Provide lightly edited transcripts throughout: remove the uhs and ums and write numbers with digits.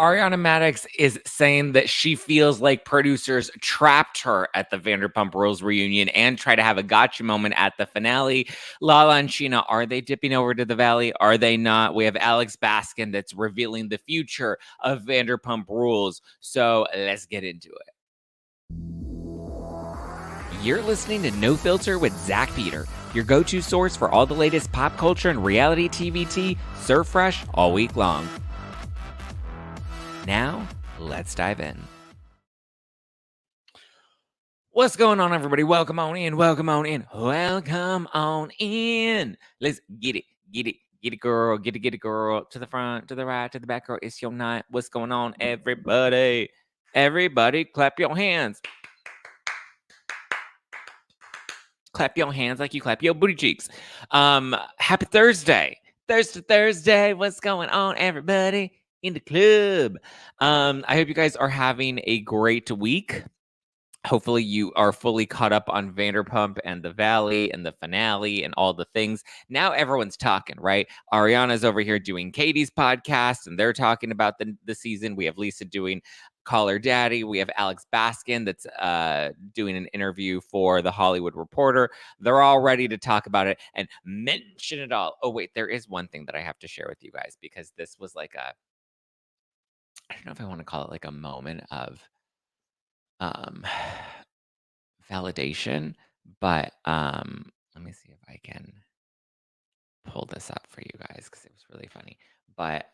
Ariana Maddox is saying that she feels like producers trapped her at the Vanderpump Rules reunion and try to have a gotcha moment at the finale. Lala and Scheana, are they dipping over to the valley? Are they not? We have Alex Baskin that's revealing the future of Vanderpump Rules. So let's get into it. You're listening to No Filter with Zach Peter, your go-to source for all the latest pop culture and reality TV tea, served fresh all week long. Now, let's dive in. What's going on, everybody? Welcome on in. Welcome on in. Welcome on in. Let's get it. Get it. Get it, girl. Get it, girl. To the front, to the right, to the back, girl. It's your night. What's going on, everybody? Everybody, clap your hands. Clap your hands like you clap your booty cheeks. Happy Thursday. Thursday. What's going on, everybody? In the club. I hope you guys are having a great week. Hopefully you are fully caught up on Vanderpump and the Valley and the finale and all the things. Now everyone's talking, right? Ariana's over here doing Katie's podcast and they're talking about the season. We have Lisa doing Call Her Daddy. We have Alex Baskin that's doing an interview for The Hollywood Reporter. They're all ready to talk about it and mention it all. Oh, wait, there is one thing that I have to share with you guys because this was like I don't know if I want to call it like a moment of validation, but let me see if I can pull this up for you guys because it was really funny. But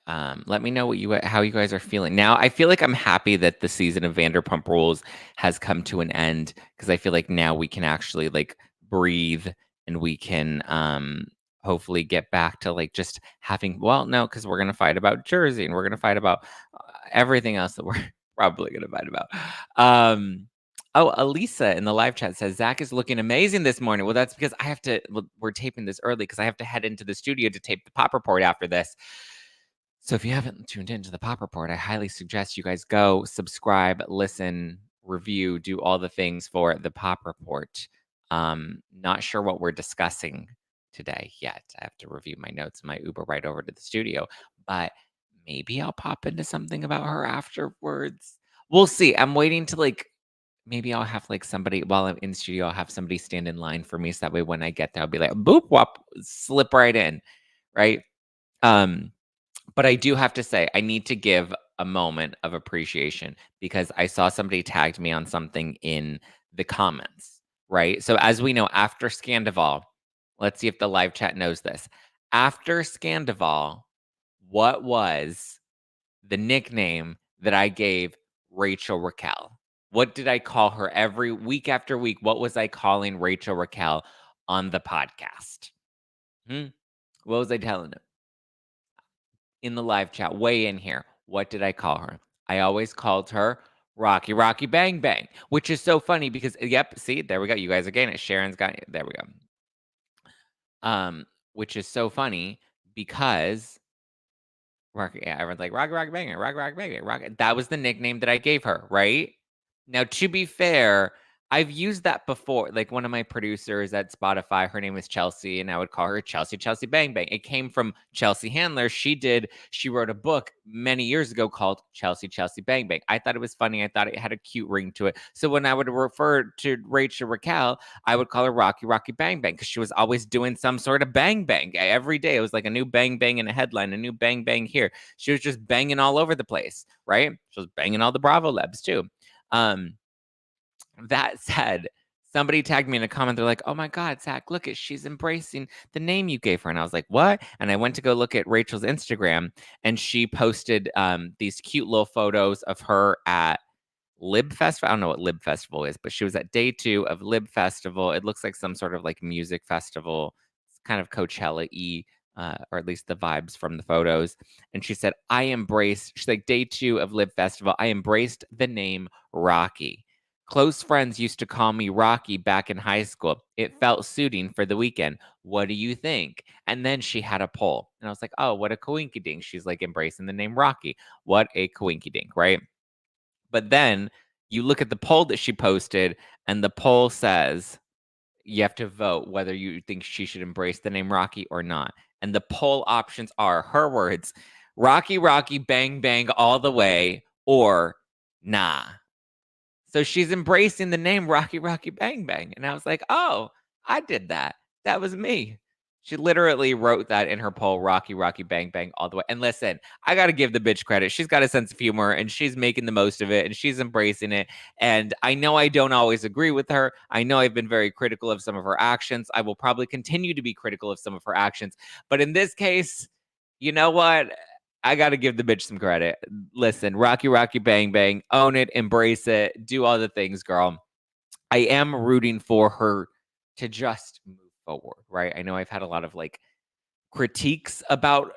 let me know how you guys are feeling. Now, I feel like I'm happy that the season of Vanderpump Rules has come to an end because I feel like now we can actually like breathe and we can hopefully get back to like just having, well, no, because we're going to fight about Jersey and we're going to fight about everything else that we're probably going to fight about. Oh, Elisa in the live chat says, Zach is looking amazing this morning. Well, that's because we're taping this early because I have to head into the studio to tape the Pop Report after this. So if you haven't tuned into the Pop Report, I highly suggest you guys go subscribe, listen, review, do all the things for the Pop Report. Not sure what we're discussing today yet. I have to review my notes, my Uber right over to the studio, but maybe I'll pop into something about her afterwards. We'll see. I'm waiting to maybe I'll have somebody while I'm in the studio, I'll have somebody stand in line for me. So that way when I get there, I'll be like, boop, whop, slip right in. Right. But I do have to say, I need to give a moment of appreciation because I saw somebody tagged me on something in the comments. Right. So as we know, after Scandival, let's see if the live chat knows this. After Scandival, what was the nickname that I gave Rachel Raquel? What did I call her every week after week? What was I calling Rachel Raquel on the podcast? What was I telling her? In the live chat, way in here. What did I call her? I always called her Rocky Bang Bang, which is so funny because, yep, see, there we go. You guys are getting it. Sharon's got it. There we go. Which is so funny because everyone's like, Rocky Bang Bang, Rocky Bang Bang. That was the nickname that I gave her, right? Now, to be fair, I've used that before. Like one of my producers at Spotify, her name was Chelsea, and I would call her Chelsea Bang Bang. It came from Chelsea Handler. She wrote a book many years ago called Chelsea Bang Bang. I thought it was funny. I thought it had a cute ring to it. So when I would refer to Rachel Raquel, I would call her Rocky Bang Bang because she was always doing some sort of bang bang. Every day it was like a new bang bang in a headline, a new bang bang here. She was just banging all over the place, right? She was banging all the Bravo Labs too. That said, somebody tagged me in a comment. They're like, oh my God, Zach, look she's embracing the name you gave her. And I was like, what? And I went to go look at Rachel's Instagram and she posted these cute little photos of her at Lib Festival. I don't know what Lib Festival is, but she was at day 2 of Lib Festival. It looks like some sort of like music festival. It's kind of Coachella-y. Or at least the vibes from the photos. And she said, she's like, day 2 of Lib Festival, I embraced the name Rocky. Close friends used to call me Rocky back in high school. It felt suiting for the weekend. What do you think? And then she had a poll. And I was like, oh, what a coinkydink. She's like embracing the name Rocky. What a coinkydink, right? But then you look at the poll that she posted, and the poll says you have to vote whether you think she should embrace the name Rocky or not. And the poll options are, her words, Rocky, Rocky, bang, bang all the way, or nah. So she's embracing the name Rocky, Rocky, bang, bang. And I was like, oh, I did that. That was me. She literally wrote that in her poll, Rocky, Rocky, bang, bang all the way. And listen, I got to give the bitch credit. She's got a sense of humor and she's making the most of it and she's embracing it. And I know I don't always agree with her. I know I've been very critical of some of her actions. I will probably continue to be critical of some of her actions. But in this case, you know what? I got to give the bitch some credit. Listen, Rocky, Rocky, bang, bang, own it, embrace it, do all the things, girl. I am rooting for her to just move forward, right? I know I've had a lot of like critiques about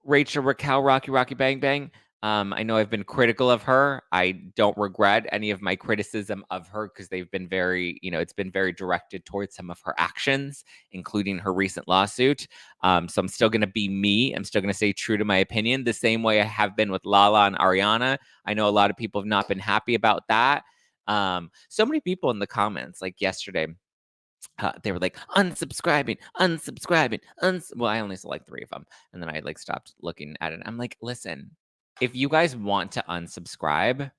Rachel Raquel Rocky Rocky Bang Bang. I know I've been critical of her. I don't regret any of my criticism of her because they've been very, it's been very directed towards some of her actions, including her recent lawsuit. So I'm still going to be me. I'm still going to stay true to my opinion, the same way I have been with Lala and Ariana. I know a lot of people have not been happy about that. So many people in the comments, like yesterday, they were like unsubscribing, unsubscribing. Well, I only saw like 3 of them, and then I like stopped looking at it. I'm like, listen, if you guys want to unsubscribe,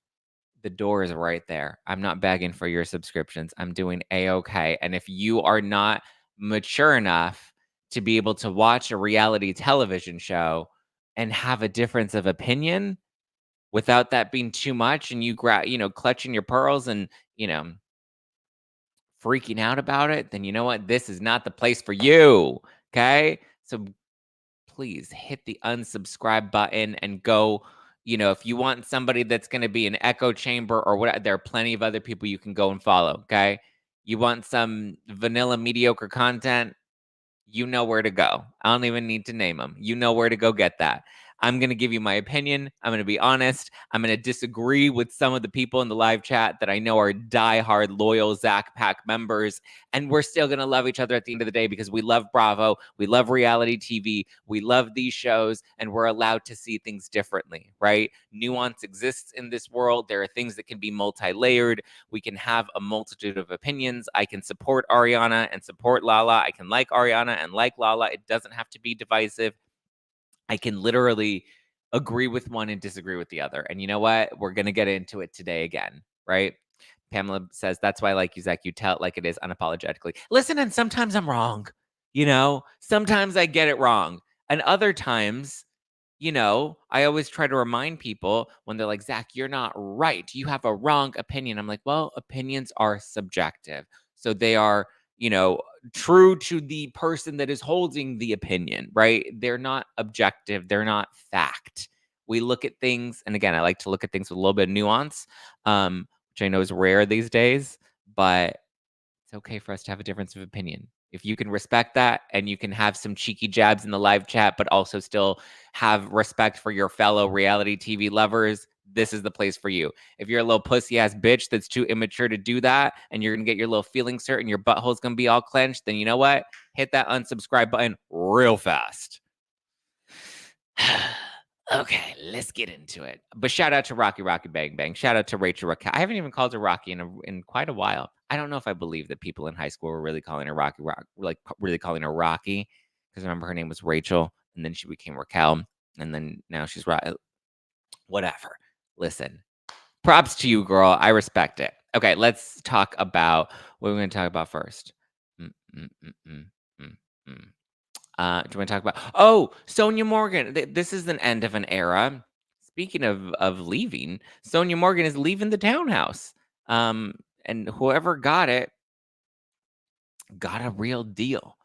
the door is right there. I'm not begging for your subscriptions. I'm doing a-okay. And if you are not mature enough to be able to watch a reality television show and have a difference of opinion without that being too much, and you clutching your pearls and freaking out about it, then you know what? This is not the place for you. Okay. So please hit the unsubscribe button and go. If you want somebody that's going to be an echo chamber or what, there are plenty of other people you can go and follow. Okay. You want some vanilla mediocre content? You know where to go. I don't even need to name them. You know where to go get that. I'm going to give you my opinion. I'm going to be honest. I'm going to disagree with some of the people in the live chat that I know are diehard loyal Zack Pack members. And we're still going to love each other at the end of the day because we love Bravo. We love reality TV. We love these shows and we're allowed to see things differently, right? Nuance exists in this world. There are things that can be multi-layered. We can have a multitude of opinions. I can support Ariana and support Lala. I can like Ariana and like Lala. It doesn't have to be divisive. I can literally agree with one and disagree with the other. And you know what? We're going to get into it today again, right? Pamela says, that's why I like you, Zach. You tell it like it is unapologetically. Listen, and sometimes I'm wrong. Sometimes I get it wrong. And other times, I always try to remind people when they're like, Zach, you're not right. You have a wrong opinion. I'm like, well, opinions are subjective. So they are, true to the person that is holding the opinion, right? They're not objective. They're not fact. We look at things, and again, I like to look at things with a little bit of nuance, which I know is rare these days, but it's okay for us to have a difference of opinion. If you can respect that and you can have some cheeky jabs in the live chat, but also still have respect for your fellow reality TV lovers, this is the place for you. If you're a little pussy ass bitch that's too immature to do that and you're going to get your little feelings hurt and your butthole's going to be all clenched, then you know what? Hit that unsubscribe button real fast. Okay, let's get into it. But shout out to Rocky Rocky Bang Bang. Shout out to Rachel Raquel. I haven't even called her Rocky in quite a while. I don't know if I believe that people in high school were really calling her Rocky, like really calling her Rocky, because remember her name was Rachel, and then she became Raquel, and then now she's whatever. Listen, props to you, girl. I respect it. Okay, let's talk about what we're going to talk about first. Mm, mm, mm, mm, mm, mm. Do you want to talk about? Oh, Sonja Morgan. This is an end of an era. Speaking of leaving, Sonja Morgan is leaving the townhouse. And whoever got it got a real deal.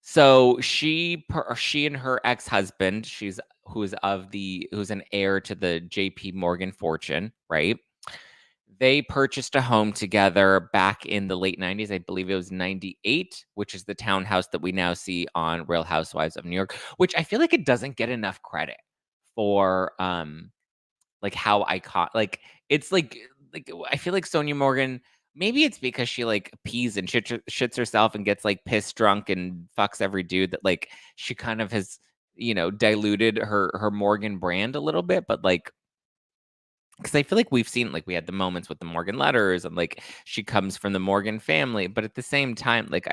So she and her ex-husband, who's an heir to the J.P. Morgan fortune, right? They purchased a home together back in the late 90s. I believe it was 98, which is the townhouse that we now see on Real Housewives of New York, which I feel like it doesn't get enough credit for like how like it's like I feel like Sonja Morgan, maybe it's because she like pees and shits herself and gets like pissed drunk and fucks every dude that like she kind of has, diluted her Morgan brand a little bit, but like because I feel like we've seen, like, we had the moments with the Morgan letters and, like, she comes from the Morgan family, but at the same time, like,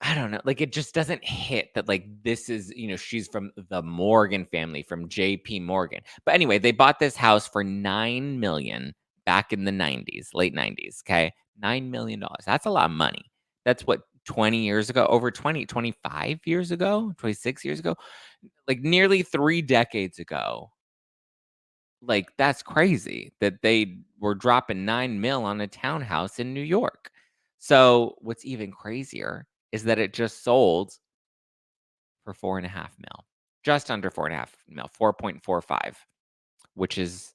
I don't know, like, it just doesn't hit that, like, this is, she's from the Morgan family, from JP Morgan. But anyway, they bought this house for 9,000,000 back in the 90s, late 90s, okay? $9,000,000. That's a lot of money. That's what, 20 years ago? Over 20, 25 years ago? 26 years ago? Like, nearly 3 decades ago. Like, that's crazy that they were dropping 9 mil on a townhouse in New York. So, what's even crazier is that it just sold for 4.5 mil, just under 4.5 mil, 4.45, which is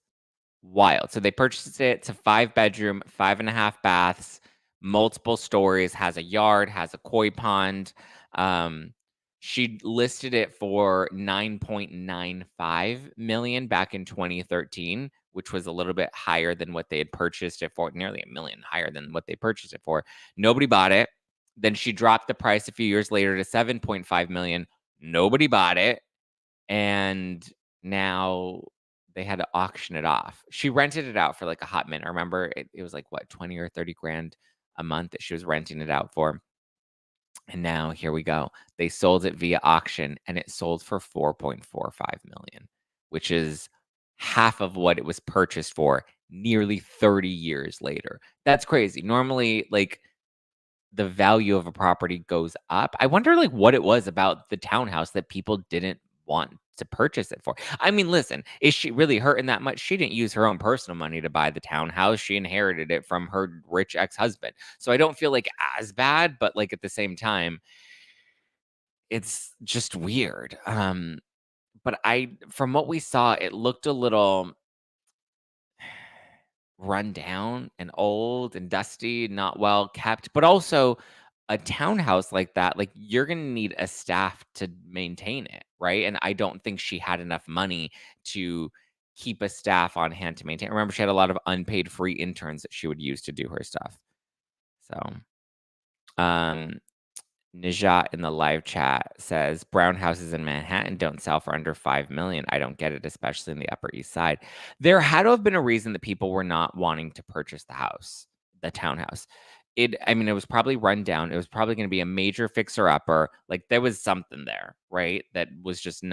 wild. So they purchased it. It's a 5 bedroom, 5.5 baths, multiple stories, has a yard, has a koi pond. Um, she listed it for 9.95 million back in 2013, which was a little bit higher than what they had purchased it for, nearly a million higher than what they purchased it for. Nobody bought it. Then she dropped the price a few years later to 7.5 million. Nobody bought it. And now they had to auction it off. She rented it out for like a hot minute. I remember it was like what, 20 or 30 grand a month that she was renting it out for. And now here we go. They sold it via auction and it sold for 4.45 million, which is half of what it was purchased for nearly 30 years later. That's crazy. Normally, like, the value of a property goes up. I wonder, like, what it was about the townhouse that people didn't want to purchase it for. I mean, listen, is she really hurting that much? She didn't use her own personal money to buy the townhouse. She inherited it from her rich ex-husband. So I don't feel like as bad, but like at the same time, it's just weird. But from what we saw, it looked a little run down and old and dusty, not well kept, but also a townhouse like that, like, you're gonna need a staff to maintain it, right? And I don't think she had enough money to keep a staff on hand to maintain. Remember, she had a lot of unpaid free interns that she would use to do her stuff. So, um, Najat in the live chat says, "Brown houses in Manhattan don't sell for under 5 million. I don't get it, especially in the Upper East Side." There had to have been a reason that people were not wanting to purchase the townhouse. I mean, it was probably run down. It was probably gonna be a major fixer-upper. Like, there was something there, right? That was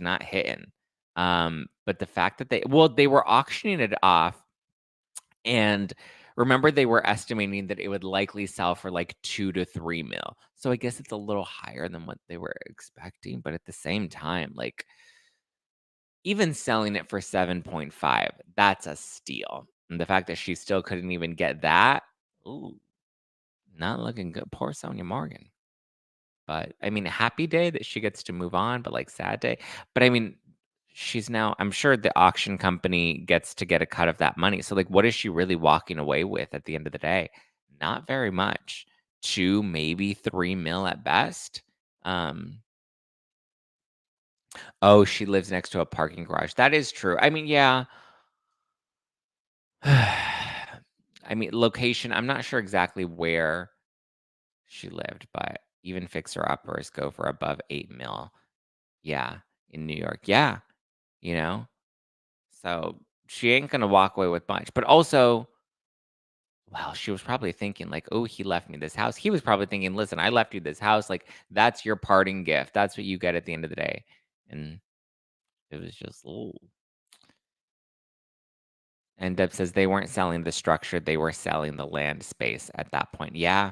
not hitting. But the fact that they were auctioning it off, and remember, they were estimating that it would likely sell for like 2 to 3 mil. So I guess it's a little higher than what they were expecting. But at the same time, like, even selling it for 7.5, that's a steal. And the fact that she still couldn't even get that, ooh, not looking good. Poor Sonja Morgan. But I mean, happy day that she gets to move on, but like sad day. But I mean, I'm sure the auction company gets to get a cut of that money. So like, what is she really walking away with at the end of the day? Not very much. 2, maybe 3 mil at best. Um, oh, she lives next to a parking garage. That is true. I mean, yeah. I mean, location, I'm not sure exactly where she lived, but even fixer uppers go for above 8 mil. Yeah, in New York. Yeah, you know? So she ain't gonna walk away with much. But also, well, she was probably thinking, like, oh, he left me this house. He was probably thinking, listen, I left you this house. Like, that's your parting gift. That's what you get at the end of the day. And it was just, oh. And Deb says they weren't selling the structure, they were selling the land space at that point. Yeah,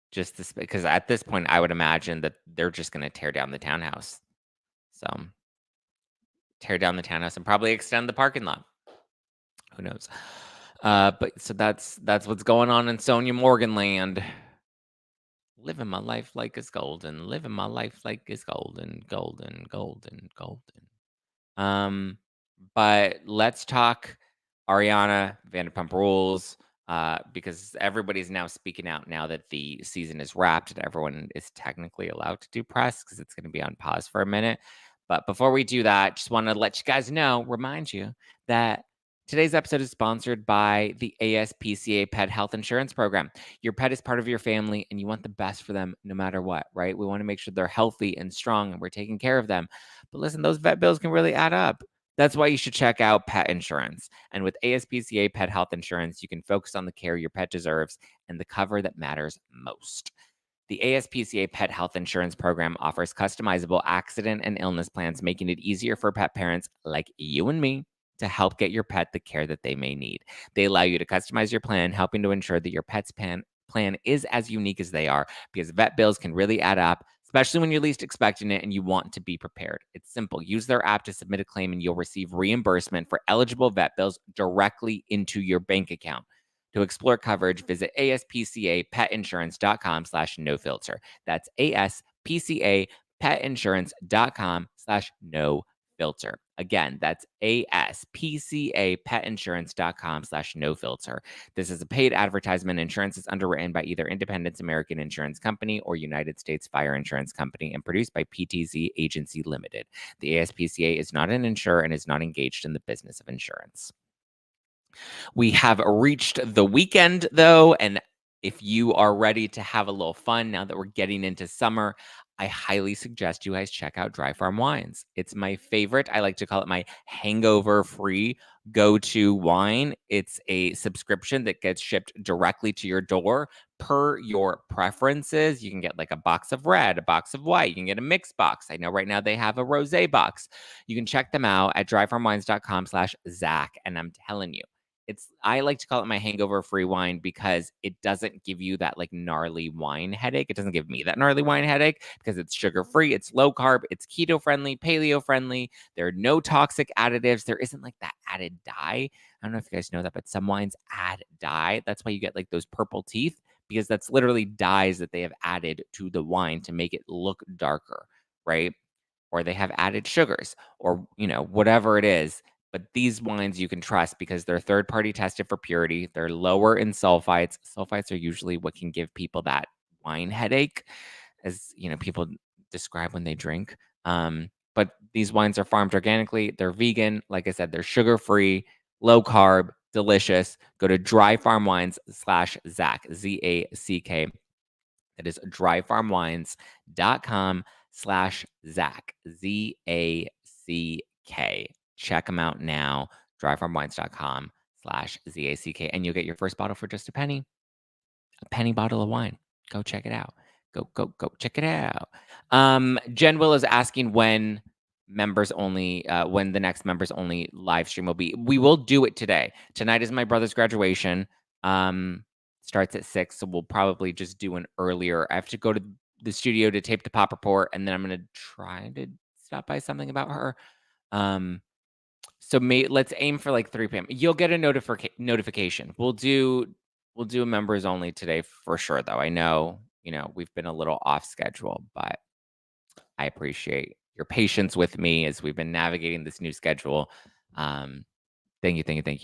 just this, because at this point, I would imagine that they're just gonna tear down the townhouse. So tear down the townhouse and probably extend the parking lot. Who knows? But so that's what's going on in Sonja Morgan land. Living my life like it's golden. Living my life like it's golden, golden, golden, golden. Um, but let's talk Ariana, Vanderpump Rules, because everybody's now speaking out now that the season is wrapped and everyone is technically allowed to do press because it's going to be on pause for a minute. But before we do that, just want to let you guys know, remind you that today's episode is sponsored by the ASPCA Pet Health Insurance Program. Your pet is part of your family and you want the best for them no matter what, right? We want to make sure they're healthy and strong and we're taking care of them. But listen, those vet bills can really add up. That's why you should check out pet insurance. And with ASPCA Pet Health Insurance, you can focus on the care your pet deserves and the cover that matters most. The ASPCA Pet Health Insurance Program offers customizable accident and illness plans, making it easier for pet parents like you and me to help get your pet the care that they may need. They allow you to customize your plan, helping to ensure that your pet's plan is as unique as they are, because vet bills can really add up, especially when you're least expecting it and you want to be prepared. It's simple. Use their app to submit a claim and you'll receive reimbursement for eligible vet bills directly into your bank account. To explore coverage, visit aspcapetinsurance.com/no-filter. That's aspcapetinsurance.com/no-filter. Again, that's aspcapetinsurance.com/no-filter. This is a paid advertisement. Insurance is underwritten by either Independence American Insurance Company or United States Fire Insurance Company and produced by PTZ Agency Limited. The ASPCA is not an insurer and is not engaged in the business of insurance. We have reached the weekend, though, and if you are ready to have a little fun now that we're getting into summer, I highly suggest you guys check out Dry Farm Wines. It's my favorite. I like to call it my hangover-free go-to wine. It's a subscription that gets shipped directly to your door per your preferences. You can get like a box of red, a box of white. You can get a mixed box. I know right now they have a rosé box. You can check them out at dryfarmwines.com/Zack, and I'm telling you, I like to call it my hangover-free wine because it doesn't give you that, like, gnarly wine headache. It doesn't give me that gnarly wine headache because it's sugar-free, it's low carb, it's keto-friendly, paleo-friendly. There are no toxic additives. There isn't, like, that added dye. I don't know if you guys know that, but some wines add dye. That's why you get, like, those purple teeth, because that's literally dyes that they have added to the wine to make it look darker, right? Or they have added sugars or, whatever it is. But these wines you can trust because they're third party tested for purity. They're lower in sulfites. Sulfites are usually what can give people that wine headache, as people describe when they drink. But these wines are farmed organically. They're vegan. Like I said, they're sugar free, low carb, delicious. Go to dryfarmwines/Zack, ZACK. That is dryfarmwines.com/Zack, ZACK. Check them out now, dryfarmwines.com/ZACK, and you'll get your first bottle for just a penny bottle of wine. Go check it out. Go check it out. Jen Will is asking when when the next members only live stream will be. We will do it today. Tonight is my brother's graduation. Starts at 6, so we'll probably just do an earlier. I have to go to the studio to tape the pop report, and then I'm gonna try to stop by something about her. So let's aim for like 3 p.m. You'll get a notification. We'll do a members only today for sure, though. I know, we've been a little off schedule, but I appreciate your patience with me as we've been navigating this new schedule. Thank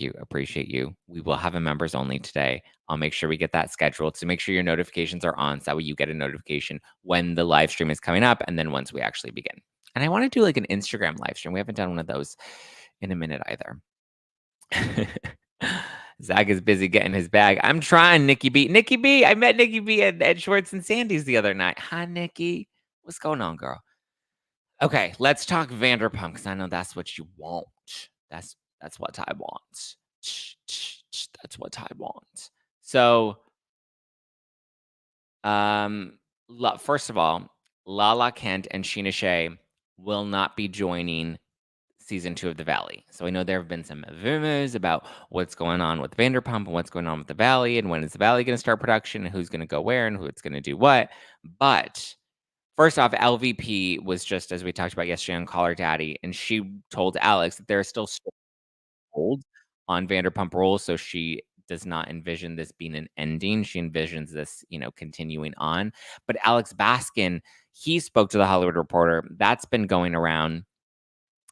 you. Appreciate you. We will have a members only today. I'll make sure we get that scheduled. So make sure your notifications are on. So that way you get a notification when the live stream is coming up and then once we actually begin. And I want to do like an Instagram live stream. We haven't done one of those in a minute either. Zach is busy getting his bag. I'm trying, Nikki B. Nikki B, I met Nikki B at Schwartz and Sandy's the other night. Hi, Nikki. What's going on, girl? Okay, let's talk Vanderpump because I know that's what you want. That's what I want. That's what I want. So, first of all, Lala Kent and Scheana Shay will not be joining season 2 of The Valley. So I know there have been some rumors about what's going on with Vanderpump and what's going on with The Valley and when is The Valley going to start production and who's going to go where and who's going to do what. But first off, LVP was just, as we talked about yesterday, on Call Her Daddy, and she told Alex that there are still hold on Vanderpump Rules, so she does not envision this being an ending. She envisions this, continuing on. But Alex Baskin, he spoke to The Hollywood Reporter. That's been going around.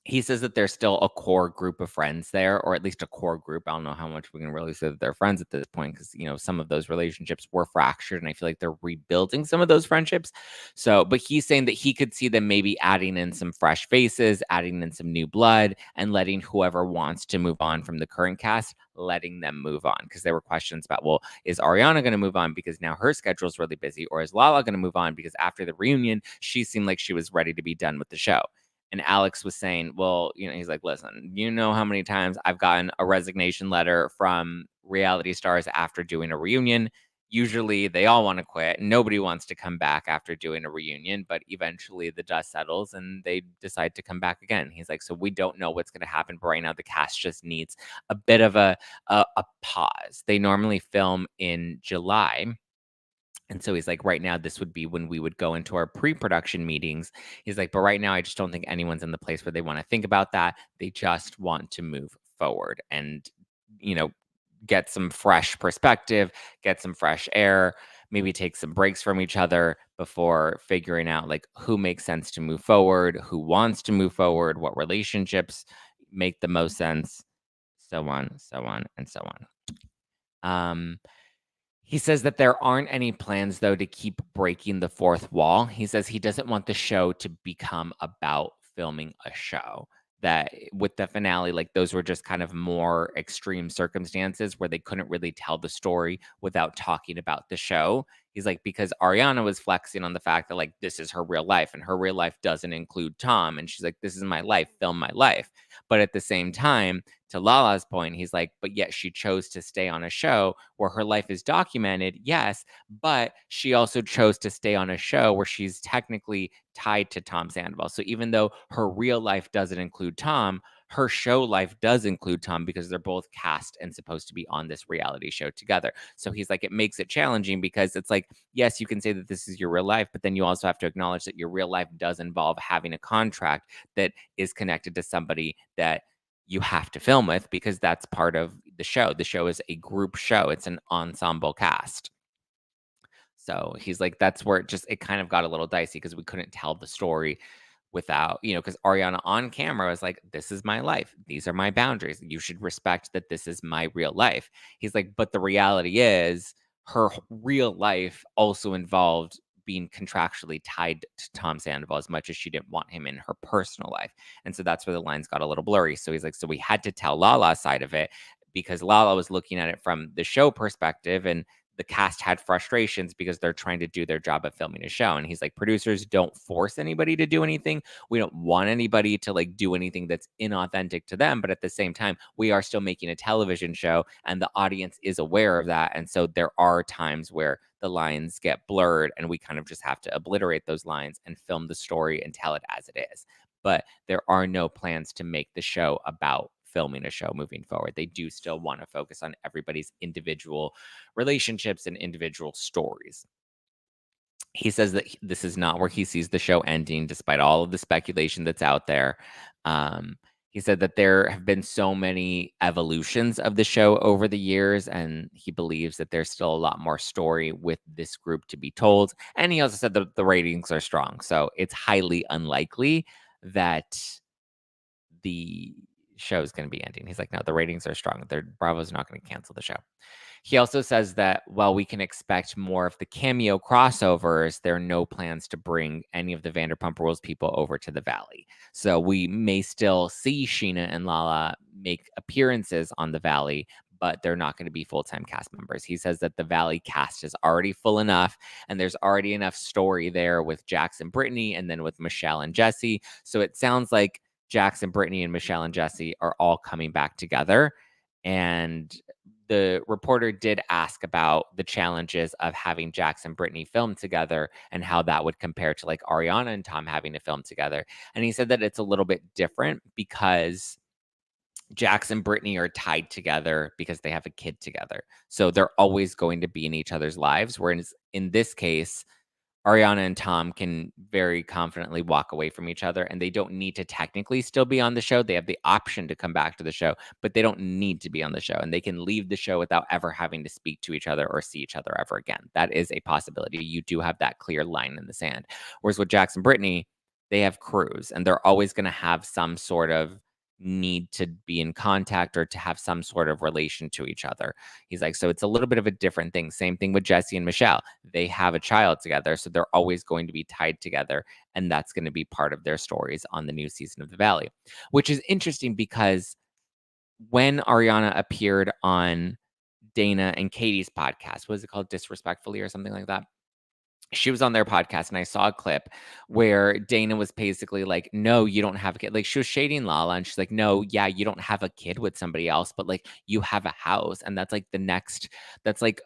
He says that there's still a core group of friends there, or at least a core group. I don't know how much we can really say that they're friends at this point because, some of those relationships were fractured and I feel like they're rebuilding some of those friendships. So, but he's saying that he could see them maybe adding in some fresh faces, adding in some new blood, and letting whoever wants to move on from the current cast, letting them move on. Because there were questions about, well, is Ariana going to move on because now her schedule is really busy? Or is Lala going to move on because after the reunion, she seemed like she was ready to be done with the show? And Alex was saying, well, he's like, listen, how many times I've gotten a resignation letter from reality stars after doing a reunion. Usually they all want to quit. Nobody wants to come back after doing a reunion, but eventually the dust settles and they decide to come back again. He's like, so we don't know what's going to happen, but right now the cast just needs a bit of a pause. They normally film in July. And so he's like, right now, this would be when we would go into our pre-production meetings. He's like, but right now, I just don't think anyone's in the place where they want to think about that. They just want to move forward and, you know, get some fresh perspective, get some fresh air, maybe take some breaks from each other before figuring out like who makes sense to move forward, who wants to move forward, what relationships make the most sense, so on, so on, and so on. He says that there aren't any plans, though, to keep breaking the fourth wall. He says he doesn't want the show to become about filming a show. That with the finale, like those were just kind of more extreme circumstances where they couldn't really tell the story without talking about the show. He's like, because Ariana was flexing on the fact that like this is her real life and her real life doesn't include Tom. And she's like, this is my life, film my life. But at the same time, to Lala's point, he's like, but yet she chose to stay on a show where her life is documented, yes, but she also chose to stay on a show where she's technically tied to Tom Sandoval. So even though her real life doesn't include Tom, her show life does include Tom because they're both cast and supposed to be on this reality show together. So he's like, it makes it challenging because it's like, yes, you can say that this is your real life, but then you also have to acknowledge that your real life does involve having a contract that is connected to somebody that you have to film with because that's part of the show. The show is a group show. It's an ensemble cast. So he's like, that's where it kind of got a little dicey because we couldn't tell the story without, because Ariana on camera was like, this is my life. These are my boundaries. You should respect that this is my real life. He's like, but the reality is her real life also involved being contractually tied to Tom Sandoval as much as she didn't want him in her personal life. And so that's where the lines got a little blurry. So he's like, so we had to tell Lala's side of it because Lala was looking at it from the show perspective and the cast had frustrations because they're trying to do their job of filming a show. And he's like, producers don't force anybody to do anything. We don't want anybody to like do anything that's inauthentic to them. But at the same time, we are still making a television show and the audience is aware of that. And so there are times where the lines get blurred and we kind of just have to obliterate those lines and film the story and tell it as it is. But there are no plans to make the show about filming a show moving forward. They do still want to focus on everybody's individual relationships and individual stories. He says that this is not where he sees the show ending, despite all of the speculation that's out there. He said that there have been so many evolutions of the show over the years, and he believes that there's still a lot more story with this group to be told. And he also said that the ratings are strong, so it's highly unlikely that the show is going to be ending. He's like, no, the ratings are strong. Bravo's not going to cancel the show. He also says that while we can expect more of the cameo crossovers, there are no plans to bring any of the Vanderpump Rules people over to the Valley. So we may still see Scheana and Lala make appearances on the Valley, but they're not going to be full-time cast members. He says that the Valley cast is already full enough, and there's already enough story there with Jax and Brittany, and then with Michelle and Jesse. So it sounds like Jax and Brittany and Michelle and Jesse are all coming back together. And the reporter did ask about the challenges of having Jax and Brittany film together and how that would compare to like Ariana and Tom having to film together. And he said that it's a little bit different because Jax and Brittany are tied together because they have a kid together. So they're always going to be in each other's lives. Whereas in this case, Ariana and Tom can very confidently walk away from each other and they don't need to technically still be on the show. They have the option to come back to the show, but they don't need to be on the show and they can leave the show without ever having to speak to each other or see each other ever again. That is a possibility. You do have that clear line in the sand. Whereas with Jax and Brittany, they have crews and they're always going to have some sort of need to be in contact or to have some sort of relation to each other. He's like, so it's a little bit of a different thing. Same thing with Jesse and Michelle. They have a child together, so they're always going to be tied together. And that's going to be part of their stories on the new season of The Valley, which is interesting because when Ariana appeared on Dana and Katie's podcast, what is it called? Disrespectfully or something like that? She was on their podcast and I saw a clip where Dana was basically like, no, you don't have a kid. Like she was shading Lala and she's like, no, yeah, you don't have a kid with somebody else, but like you have a house. And that's like the next, that's like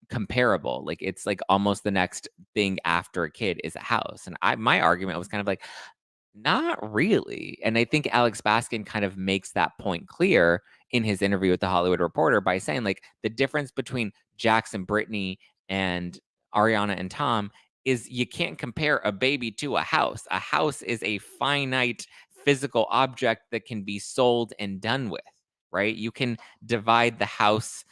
comparable. Like, it's, like, almost the next thing after a kid is a house, and my argument was kind of like, not really. And I think Alex Baskin kind of makes that point clear in his interview with the Hollywood Reporter by saying, like, the difference between Jax and Brittany and Ariana and Tom is you can't compare a baby to a house. A house is a finite physical object that can be sold and done with, right? You can divide the house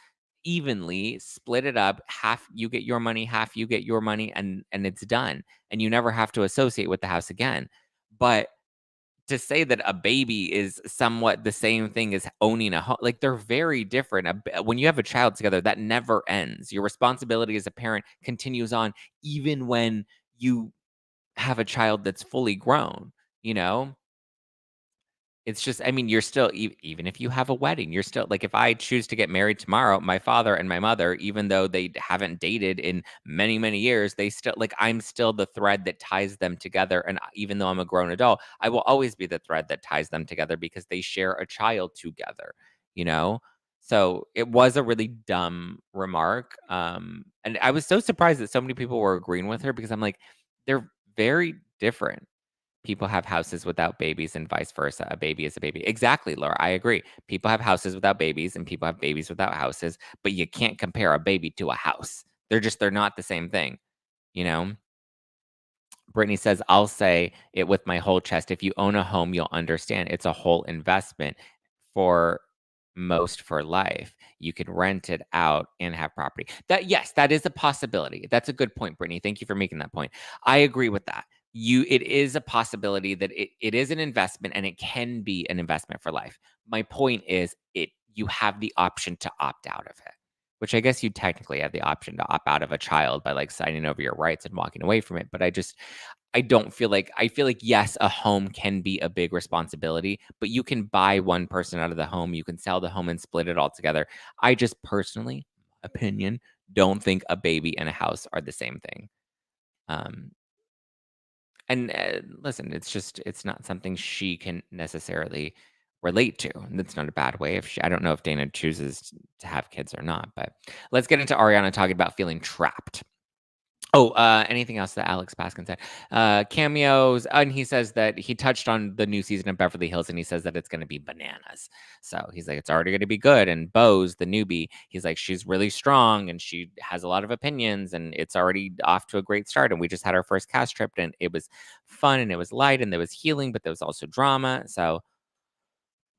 evenly, split it up, half you get your money, half you get your money, and it's done. And you never have to associate with the house again. But to say that a baby is somewhat the same thing as owning a home, like, they're very different. When you have a child together, that never ends. Your responsibility as a parent continues on even when you have a child that's fully grown, you know? It's just, I mean, you're still even if you have a wedding, you're still like, if I choose to get married tomorrow, my father and my mother, even though they haven't dated in many, many years, they still like, I'm still the thread that ties them together. And even though I'm a grown adult, I will always be the thread that ties them together because they share a child together, you know? So it was a really dumb remark. And I was so surprised that so many people were agreeing with her because I'm like, they're very different. People have houses without babies and vice versa. A baby is a baby. Exactly, Laura. I agree. People have houses without babies and people have babies without houses, but you can't compare a baby to a house. They're not the same thing, you know? Brittany says, I'll say it with my whole chest. If you own a home, you'll understand it's a whole investment for most for life. You can rent it out and have property. That yes, that is a possibility. That's a good point, Brittany. Thank you for making that point. I agree with that. It is a possibility that it is an investment and it can be an investment for life. My point is you have the option to opt out of it. Which I guess you technically have the option to opt out of a child by like signing over your rights and walking away from it. But I don't feel like I feel like, yes, a home can be a big responsibility, but you can buy one person out of the home. You can sell the home and split it all together. I just personally, opinion, don't think a baby and a house are the same thing. Um, and listen, it's not something she can necessarily relate to. And that's not a bad way. If I don't know if Dana chooses to have kids or not, but let's get into Ariana talking about feeling trapped. Oh, anything else that Alex Baskin said? Cameos, and he says that he touched on the new season of Beverly Hills, and he says that it's going to be bananas. So he's like, it's already going to be good. And Bose, the newbie, he's like, she's really strong and she has a lot of opinions, and it's already off to a great start. And we just had our first cast trip, and it was fun and it was light and there was healing, but there was also drama. So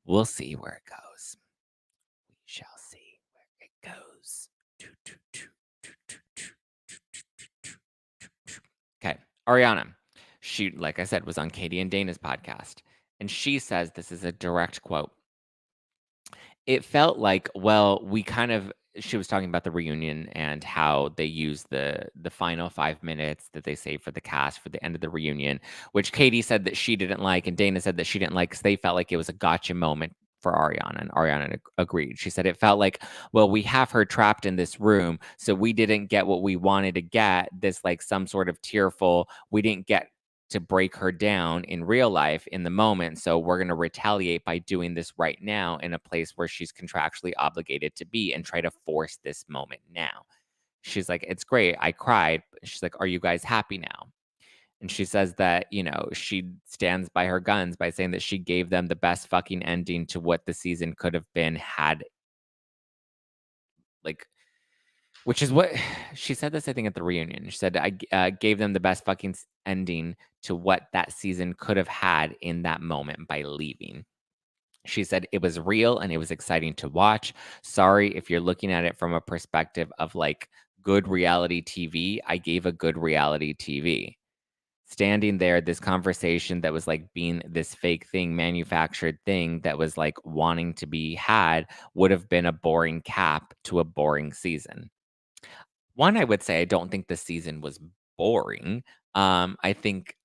we'll see where it goes. We shall see where it goes. Okay, Ariana. She, like I said, was on Katie and Dana's podcast. And she says, this is a direct quote. It felt like, well, we kind of she was talking about the reunion and how they use the final 5 minutes that they save for the cast for the end of the reunion, which Katie said that she didn't like, and Dana said that she didn't like because they felt like it was a gotcha moment for Ariana, and Ariana agreed. She said it felt like, well, we have her trapped in this room, so we didn't get what we wanted to get. This like some sort of tearful. We didn't get to break her down in real life in the moment. So we're going to retaliate by doing this right now in a place where she's contractually obligated to be and try to force this moment now. She's like, it's great. I cried. She's like, are you guys happy now? And she says that, she stands by her guns by saying that she gave them the best fucking ending to what the season could have been had, like, which is what she said this, I think, at the reunion. She said, I gave them the best fucking ending to what that season could have had in that moment by leaving. She said, it was real and it was exciting to watch. Sorry if you're looking at it from a perspective of like good reality TV. I gave a good reality TV. Standing there, this conversation that was like being this fake thing, manufactured thing that was like wanting to be had would have been a boring cap to a boring season. One, I would say I don't think the season was boring. I think,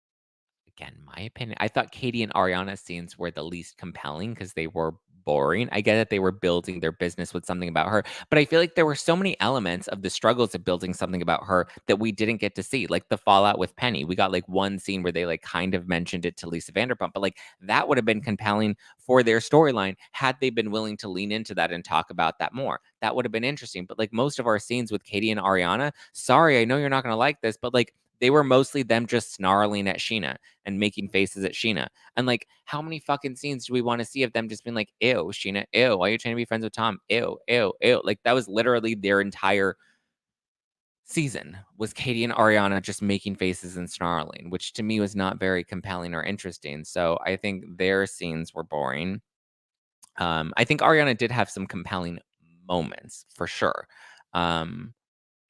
again, my opinion, I thought Katie and Ariana's scenes were the least compelling because they were boring. I get that they were building their business with something about her, but I feel like there were so many elements of the struggles of building something about her that we didn't get to see, like the fallout with Penny. We got like one scene where they like kind of mentioned it to Lisa Vanderpump, but like that would have been compelling for their storyline had they been willing to lean into that and talk about that more. That would have been interesting. But like most of our scenes with Katie and Ariana, sorry, I know you're not going to like this, but like they were mostly them just snarling at Scheana and making faces at Scheana. And like, how many fucking scenes do we want to see of them just being like, ew, Scheana, ew, why are you trying to be friends with Tom? Ew, ew, ew. Like that was literally their entire season was Katie and Ariana just making faces and snarling, which to me was not very compelling or interesting. So I think their scenes were boring. I think Ariana did have some compelling moments for sure. Um,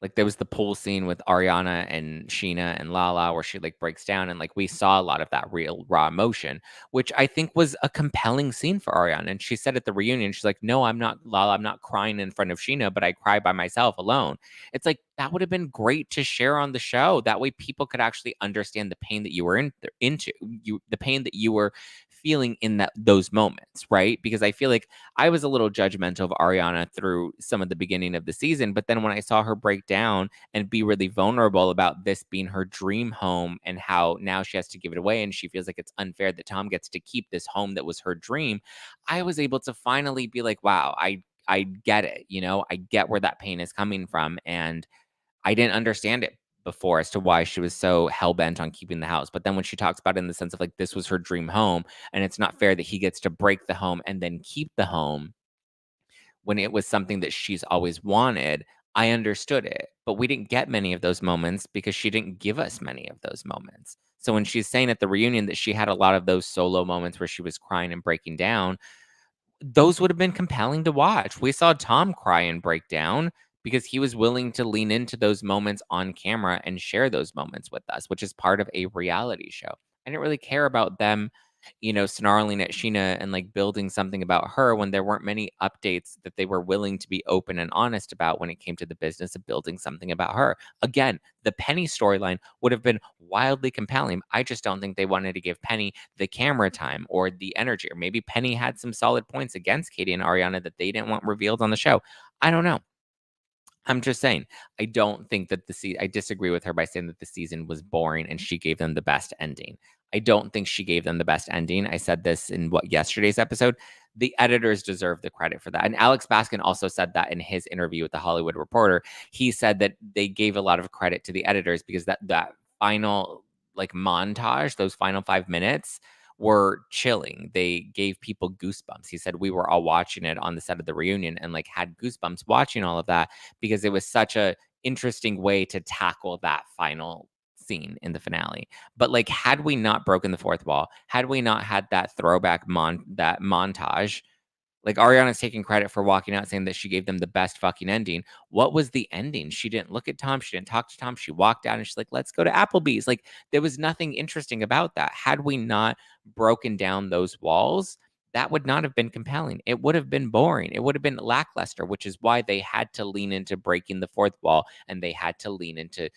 like, there was the pool scene with Ariana and Scheana and Lala where she, like, breaks down, and, like, we saw a lot of that real raw emotion, which I think was a compelling scene for Ariana, and she said at the reunion, she's like, "No, I'm not Lala, I'm not crying in front of Scheana, but I cry by myself alone." It's like, that would have been great to share on the show. That way people could actually understand the pain that you were the pain that you were feeling in those moments, right? Because I feel like I was a little judgmental of Ariana through some of the beginning of the season, but then when I saw her break down and be really vulnerable about this being her dream home and how now she has to give it away and she feels like it's unfair that Tom gets to keep this home that was her dream, I was able to finally be like, wow, I get it, you know? I get where that pain is coming from, and I didn't understand it before as to why she was so hell bent on keeping the house. But then when she talks about it in the sense of like this was her dream home and it's not fair that he gets to break the home and then keep the home when it was something that she's always wanted, I understood it. But we didn't get many of those moments because she didn't give us many of those moments. So when she's saying at the reunion that she had a lot of those solo moments where she was crying and breaking down, those would have been compelling to watch. We saw Tom cry and break down because he was willing to lean into those moments on camera and share those moments with us, which is part of a reality show. I didn't really care about them, snarling at Scheana and like building something about her when there weren't many updates that they were willing to be open and honest about when it came to the business of building something about her. Again, the Penny storyline would have been wildly compelling. I just don't think they wanted to give Penny the camera time or the energy, or maybe Penny had some solid points against Katie and Ariana that they didn't want revealed on the show. I don't know. I'm just saying, I don't think that I disagree with her by saying that the season was boring and she gave them the best ending. I don't think she gave them the best ending. I said this in yesterday's episode. The editors deserve the credit for that. And Alex Baskin also said that in his interview with the Hollywood Reporter. He said that they gave a lot of credit to the editors because that final like montage, those final 5 minutes were chilling. They gave people goosebumps. He said we were all watching it on the set of the reunion and like had goosebumps watching all of that because it was such a interesting way to tackle that final scene in the finale. But like had we not broken the fourth wall, had we not had that throwback that montage, like, Ariana's taking credit for walking out saying that she gave them the best fucking ending. What was the ending? She didn't look at Tom. She didn't talk to Tom. She walked out and she's like, let's go to Applebee's. Like, there was nothing interesting about that. Had we not broken down those walls, that would not have been compelling. It would have been boring. It would have been lackluster, which is why they had to lean into breaking the fourth wall and they had to lean into,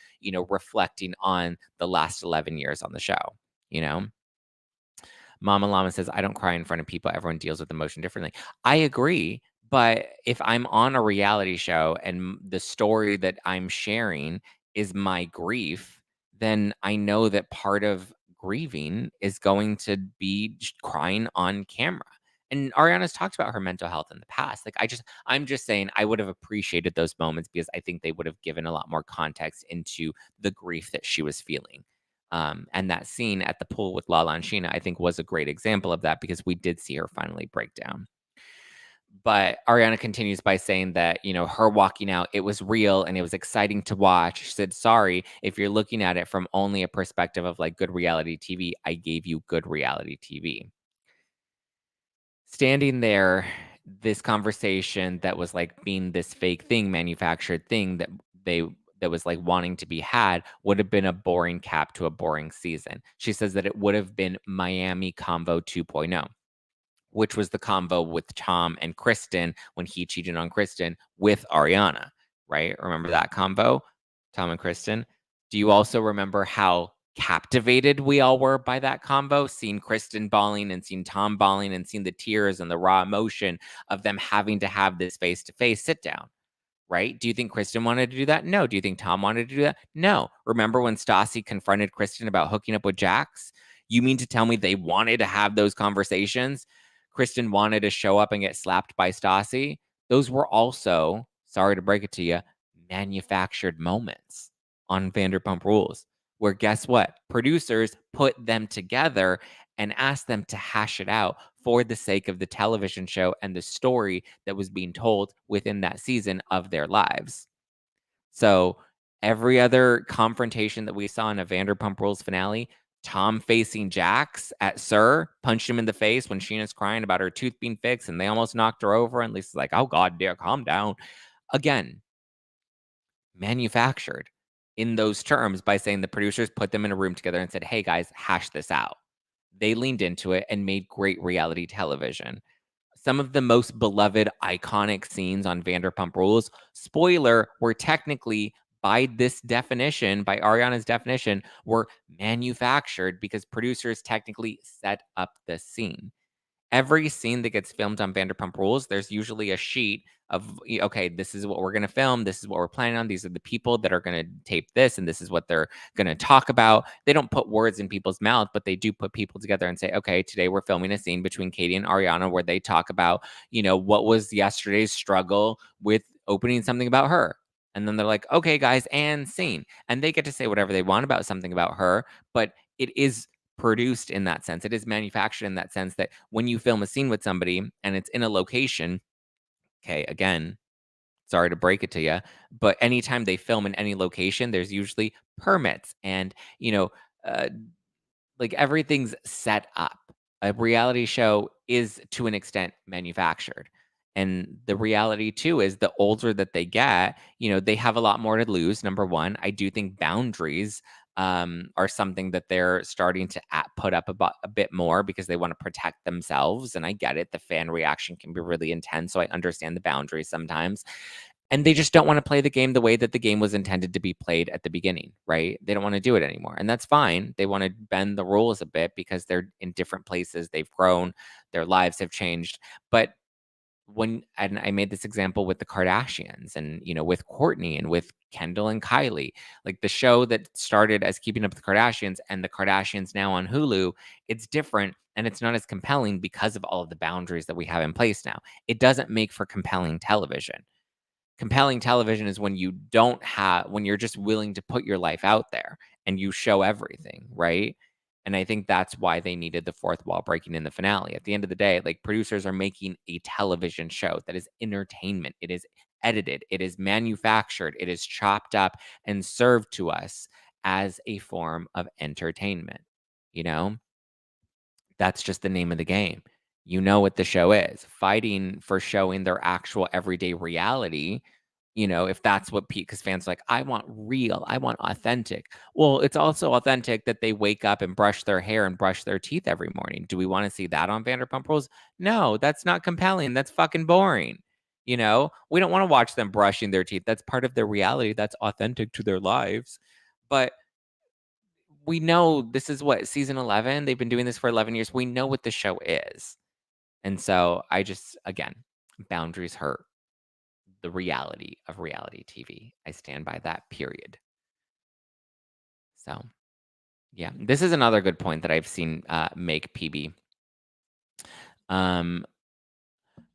reflecting on the last 11 years on the show, you know? Mama Llama says, I don't cry in front of people. Everyone deals with emotion differently. I agree. But if I'm on a reality show and the story that I'm sharing is my grief, then I know that part of grieving is going to be crying on camera. And Ariana's talked about her mental health in the past. Like, I'm just saying, I would have appreciated those moments because I think they would have given a lot more context into the grief that she was feeling. And that scene at the pool with Lala and Scheana, I think, was a great example of that because we did see her finally break down. But Ariana continues by saying that, her walking out, it was real and it was exciting to watch. She said, sorry, if you're looking at it from only a perspective of like good reality TV, I gave you good reality TV. Standing there, this conversation that was like being this fake thing, manufactured thing they that was like wanting to be had would have been a boring cap to a boring season. She says that it would have been Miami Convo 2.0, which was the convo with Tom and Kristen when he cheated on Kristen with Ariana, right? Remember that convo? Tom and Kristen. Do you also remember how captivated we all were by that convo, seeing Kristen bawling and seeing Tom bawling and seeing the tears and the raw emotion of them having to have this face-to-face sit down, right? Do you think Kristen wanted to do that? No. Do you think Tom wanted to do that? No. Remember when Stassi confronted Kristen about hooking up with Jax? You mean to tell me they wanted to have those conversations? Kristen wanted to show up and get slapped by Stassi. Those were also, sorry to break it to you, manufactured moments on Vanderpump Rules, where guess what? Producers put them together and asked them to hash it out for the sake of the television show and the story that was being told within that season of their lives. So every other confrontation that we saw in a Vanderpump Rules finale, Tom facing Jax at Sir, punched him in the face when Scheana's crying about her tooth being fixed and they almost knocked her over. And Lisa's like, oh, God, dear, calm down. Again, manufactured in those terms by saying the producers put them in a room together and said, hey, guys, hash this out. They leaned into it and made great reality television. Some of the most beloved, iconic scenes on Vanderpump Rules, spoiler, were technically, by this definition, by Ariana's definition, were manufactured because producers technically set up the scene. Every scene that gets filmed on Vanderpump Rules, there's usually a sheet of, okay, this is what we're going to film. This is what we're planning on. These are the people that are going to tape this, and this is what they're going to talk about. They don't put words in people's mouth, but they do put people together and say, okay, today we're filming a scene between Katie and Ariana where they talk about, what was yesterday's struggle with opening something about her. And then they're like, okay, guys, and scene. And they get to say whatever they want about something about her, but it is produced in that sense. It is manufactured in that sense that when you film a scene with somebody and it's in a location, okay, again, sorry to break it to you, but anytime they film in any location, there's usually permits and, uh, like everything's set up. A reality show is to an extent manufactured. And the reality too is the older that they get, they have a lot more to lose. Number one, I do think boundaries are something that they're starting to put up a bit more because they want to protect themselves. And I get it. The fan reaction can be really intense. So I understand the boundaries sometimes. And they just don't wanna play the game the way that the game was intended to be played at the beginning, right? They don't wanna do it anymore, and that's fine. They wanna bend the rules a bit because they're in different places, they've grown, their lives have changed, but and I made this example with the Kardashians and, with Courtney and with Kendall and Kylie, like, the show that started as Keeping Up with the Kardashians and the Kardashians now on Hulu, it's different, and it's not as compelling because of all of the boundaries that we have in place now. It doesn't make for compelling television. Compelling television is when you're just willing to put your life out there and you show everything, right? And I think that's why they needed the fourth wall breaking in the finale. At the end of the day, like producers are making a television show that is entertainment. It is edited, it is manufactured, it is chopped up and served to us as a form of entertainment. You know, that's just the name of the game. You know what the show is. Fighting for showing their actual everyday reality, if that's what because fans are like, I want real, I want authentic. Well, it's also authentic that they wake up and brush their hair and brush their teeth every morning. Do we want to see that on Vanderpump Rules? No, that's not compelling. That's fucking boring. We don't want to watch them brushing their teeth. That's part of their reality. That's authentic to their lives. But we know this is what season 11. They've been doing this for 11 years. We know what the show is. And so I just, again, boundaries hurt the reality of reality TV. I stand by that, period. So, yeah, this is another good point that I've seen make PB. Um,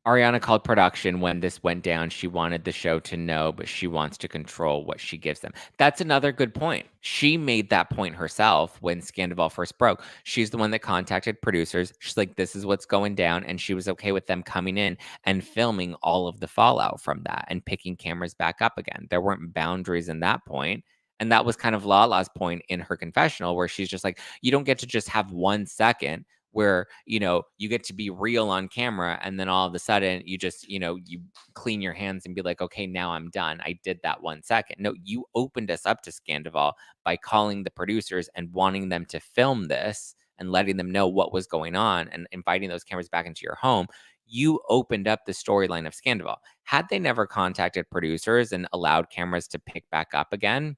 Ariana called production when this went down. She wanted the show to know, but she wants to control what she gives them. That's another good point. She made that point herself when Scandival first broke. She's the one that contacted producers. She's like, this is what's going down. And she was okay with them coming in and filming all of the fallout from that and picking cameras back up again. There weren't boundaries in that point. And that was kind of Lala's point in her confessional, where she's just like, you don't get to just have 1 second where you get to be real on camera and then all of a sudden you just you clean your hands and be like, okay, now I'm done, I did that 1 second. No, you opened us up to Scandival by calling the producers and wanting them to film this and letting them know what was going on and inviting those cameras back into your home. You opened up the storyline of Scandival. Had they never contacted producers and allowed cameras to pick back up again,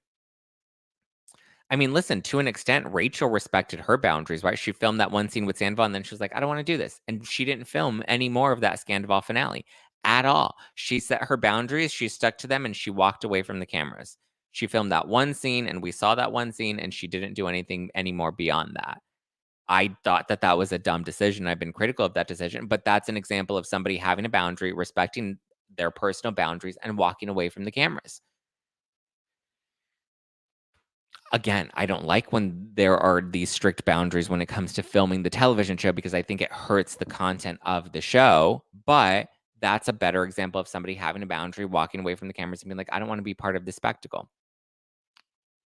I mean, listen, to an extent, Rachel respected her boundaries, right? She filmed that one scene with Sandoval, and then she was like, "I don't wanna do this," and she didn't film any more of that Sandoval finale at all. She set her boundaries, she stuck to them, and she walked away from the cameras. She filmed that one scene, and we saw that one scene, and she didn't do anything anymore beyond that. I thought that that was a dumb decision. I've been critical of that decision, but that's an example of somebody having a boundary, respecting their personal boundaries, and walking away from the cameras. Again, I don't like when there are these strict boundaries when it comes to filming the television show because I think it hurts the content of the show, but that's a better example of somebody having a boundary, walking away from the cameras and being like, "I don't wanna be part of this spectacle."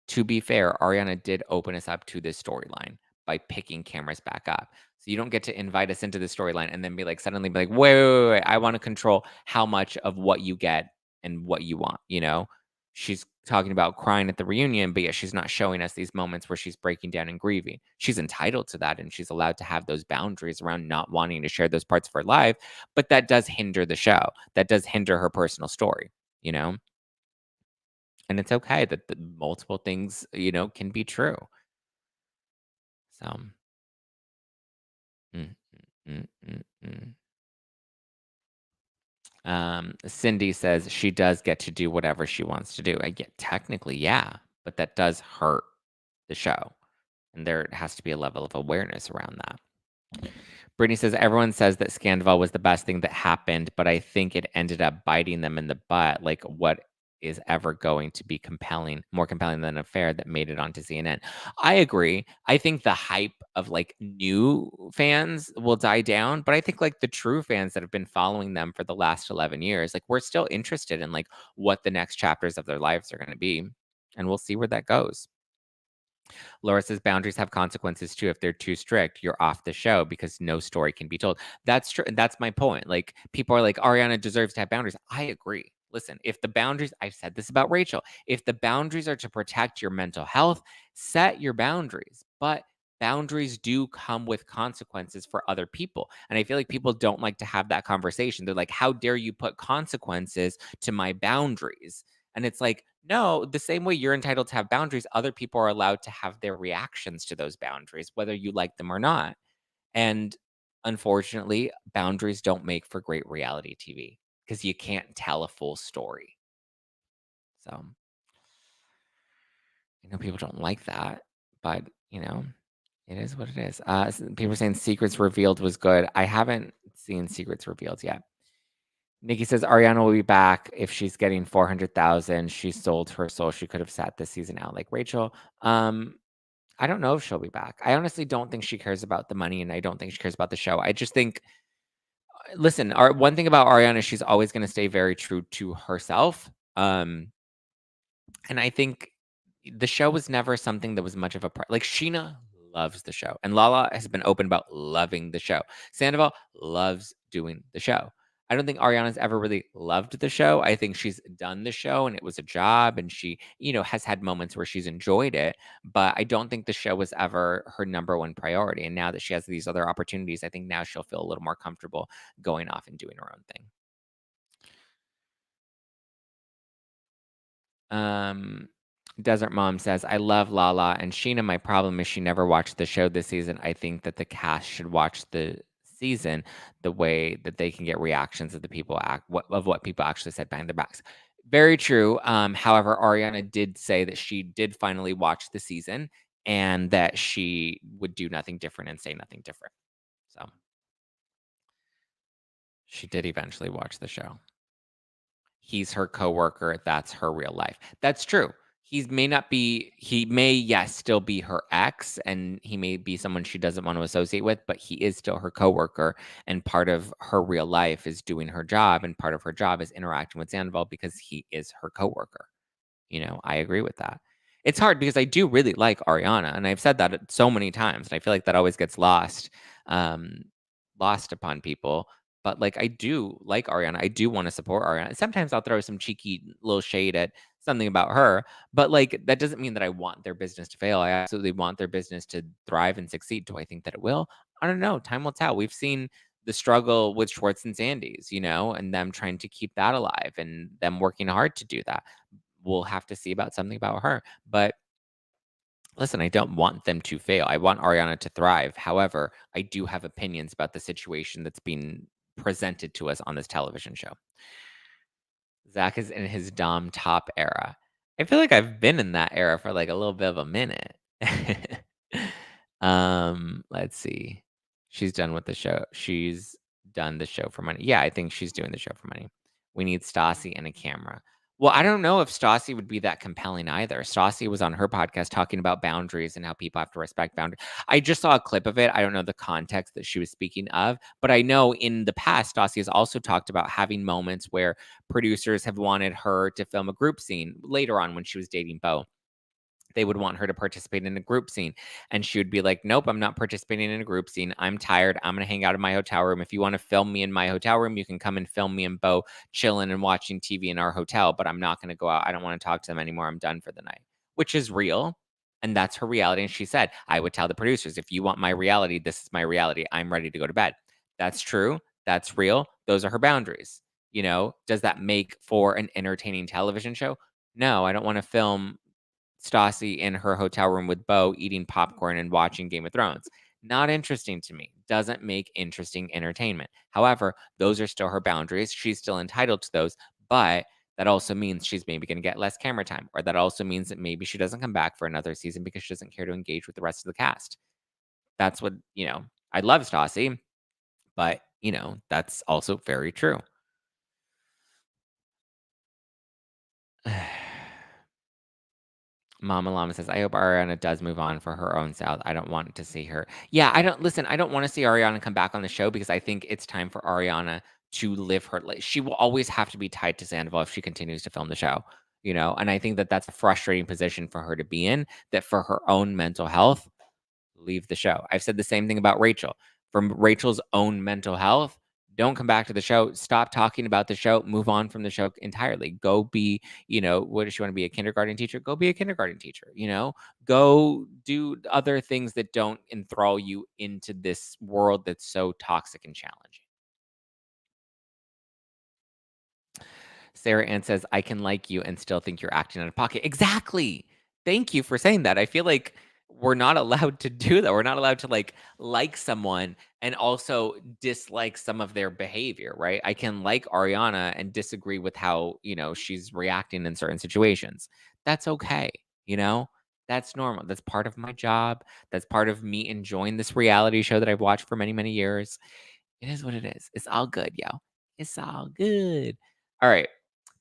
To be fair, Ariana did open us up to this storyline by picking cameras back up. So you don't get to invite us into the storyline and then be like, suddenly be like, wait, I want to control how much of what you get and what you want, you know? She's talking about crying at the reunion, but yet she's not showing us these moments where she's breaking down and grieving. She's entitled to that and she's allowed to have those boundaries around not wanting to share those parts of her life, but that does hinder the show. That does hinder her personal story, you know? And it's okay that the multiple things, can be true. So, mm, mm, mm, mm. Cindy says she does get to do whatever she wants to do. I get technically, yeah, but that does hurt the show. And there has to be a level of awareness around that. Brittany says everyone says that Scandival was the best thing that happened, but I think it ended up biting them in the butt. Like, what is ever going to be more compelling than an affair that made it onto CNN? I agree. I think the hype of like new fans will die down, but I think like the true fans that have been following them for the last 11 years, like we're still interested in like what the next chapters of their lives are going to be. And we'll see where that goes. Laura says boundaries have consequences too. If they're too strict, you're off the show because no story can be told. That's true. And that's my point. Like people are like, Ariana deserves to have boundaries. I agree. Listen, if the boundaries, I've said this about Rachel, if the boundaries are to protect your mental health, set your boundaries. But boundaries do come with consequences for other people. And I feel like people don't like to have that conversation. They're like, how dare you put consequences to my boundaries? And it's like, no, the same way you're entitled to have boundaries, other people are allowed to have their reactions to those boundaries, whether you like them or not. And unfortunately, boundaries don't make for great reality TV because you can't tell a full story. So I know people don't like that, but it is what it is. People are saying Secrets Revealed was good. I haven't seen Secrets Revealed yet. Nikki says Ariana will be back if she's getting 400,000. She sold her soul. She could have sat this season out like Rachel. I don't know if she'll be back. I honestly don't think she cares about the money, and I don't think she cares about the show. I just think, listen, one thing about Ariana, she's always going to stay very true to herself. And I think the show was never something that was much of a like Scheana loves the show, and Lala has been open about loving the show. Sandoval loves doing the show. I don't think Ariana's ever really loved the show. I think she's done the show and it was a job and she, has had moments where she's enjoyed it, but I don't think the show was ever her number one priority. And now that she has these other opportunities, I think now she'll feel a little more comfortable going off and doing her own thing. Um, Desert Mom says, I love Lala and Scheana. My problem is she never watched the show this season. I think that the cast should watch the season the way that they can get reactions of the people of what people actually said behind their backs. Very true. However, Ariana did say that she did finally watch the season and that she would do nothing different and say nothing different. So she did eventually watch the show. He's her coworker, that's her real life. That's true. He may, yes, still be her ex, and he may be someone she doesn't want to associate with, but he is still her coworker, and part of her real life is doing her job, and part of her job is interacting with Sandoval because he is her coworker. I agree with that. It's hard because I do really like Ariana, and I've said that so many times, and I feel like that always gets um, lost upon people. But like, I do like Ariana. I do want to support Ariana. Sometimes I'll throw some cheeky little shade at something about her, but like, that doesn't mean that I want their business to fail. I absolutely want their business to thrive and succeed. Do I think that it will? I don't know. Time will tell. We've seen the struggle with Schwartz and Sandy's, and them trying to keep that alive and them working hard to do that. We'll have to see about something about her. But Listen, I don't want them to fail. I want Ariana to thrive. However, I do have opinions about the situation that's being presented to us on this television show. Zach is in his Dom top era. I feel like I've been in that era for like a little bit of a minute. Let's see. She's done with the show. She's done the show for money. Yeah, I think she's doing the show for money. We need Stassi and a camera. Well, I don't know if Stassi would be that compelling either. Stassi was on her podcast talking about boundaries and how people have to respect boundaries. I just saw a clip of it. I don't know the context that she was speaking of, but I know in the past, Stassi has also talked about having moments where producers have wanted her to film a group scene later on when she was dating Beau. They would want her to participate in a group scene. And she would be like, nope, I'm not participating in a group scene. I'm tired. I'm going to hang out in my hotel room. If you want to film me in my hotel room, you can come and film me and Beau chilling and watching TV in our hotel, but I'm not going to go out. I don't want to talk to them anymore. I'm done for the night, which is real. And that's her reality. And she said, I would tell the producers, if you want my reality, this is my reality. I'm ready to go to bed. That's true. That's real. Those are her boundaries. Does that make for an entertaining television show? No, I don't want to film Stassi in her hotel room with Beau eating popcorn and watching Game of Thrones. Not interesting to me. Doesn't make interesting entertainment. However, those are still her boundaries. She's still entitled to those, but that also means she's maybe going to get less camera time, or that also means that maybe she doesn't come back for another season because she doesn't care to engage with the rest of the cast. That's what, I love Stassi, but, that's also very true. Mama Llama says, I hope Ariana does move on for her own south. I don't want to see her. Yeah, I don't want to see Ariana come back on the show because I think it's time for Ariana to live her life. She will always have to be tied to Sandoval if she continues to film the show, and I think that that's a frustrating position for her to be in, that for her own mental health, leave the show. I've said the same thing about Rachel. From Rachel's own mental health, don't come back to the show. Stop talking about the show. Move on from the show entirely. Go be, what does she want to be, a kindergarten teacher? Go be a kindergarten teacher, Go do other things that don't enthrall you into this world that's so toxic and challenging. Sarah Ann says, I can like you and still think you're acting out of pocket. Exactly. Thank you for saying that. I feel like we're not allowed to do that. We're not allowed to like someone and also dislike some of their behavior, right? I can like Ariana and disagree with how, she's reacting in certain situations. That's okay, you know? That's normal. That's part of my job. That's part of me enjoying this reality show that I've watched for many, many years. It is what it is. It's all good, yo. It's all good. All right.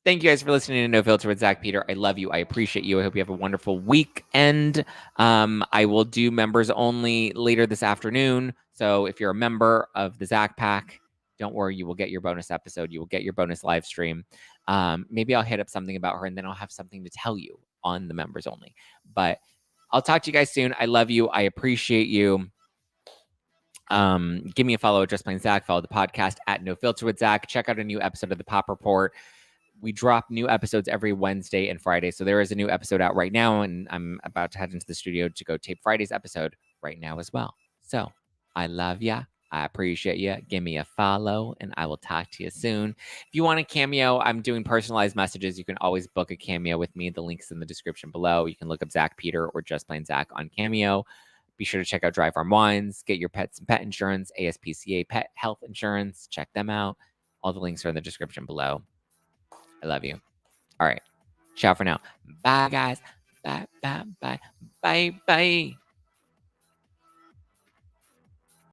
Thank you guys for listening to No Filter with Zach Peter. I love you. I appreciate you. I hope you have a wonderful weekend. I will do members only later this afternoon. So if you're a member of the Zack Pack, don't worry, you will get your bonus episode. You will get your bonus live stream. Maybe I'll hit up something about her and then I'll have something to tell you on the members only. But I'll talk to you guys soon. I love you. I appreciate you. Give me a follow at Just Plain Zach. Follow the podcast at No Filter with Zach. Check out a new episode of the Pop Report. We drop new episodes every Wednesday and Friday. So there is a new episode out right now, and I'm about to head into the studio to go tape Friday's episode right now as well. So I love ya. I appreciate you. Give me a follow, and I will talk to you soon. If you want a cameo, I'm doing personalized messages. You can always book a cameo with me. The link's in the description below. You can look up Zach Peter or Just Plain Zach on Cameo. Be sure to check out Dry Farm Wines. Get your pets some pet insurance, ASPCA pet health insurance. Check them out. All the links are in the description below. I love you. All right. Ciao for now. Bye, guys. Bye, bye, bye. Bye, bye.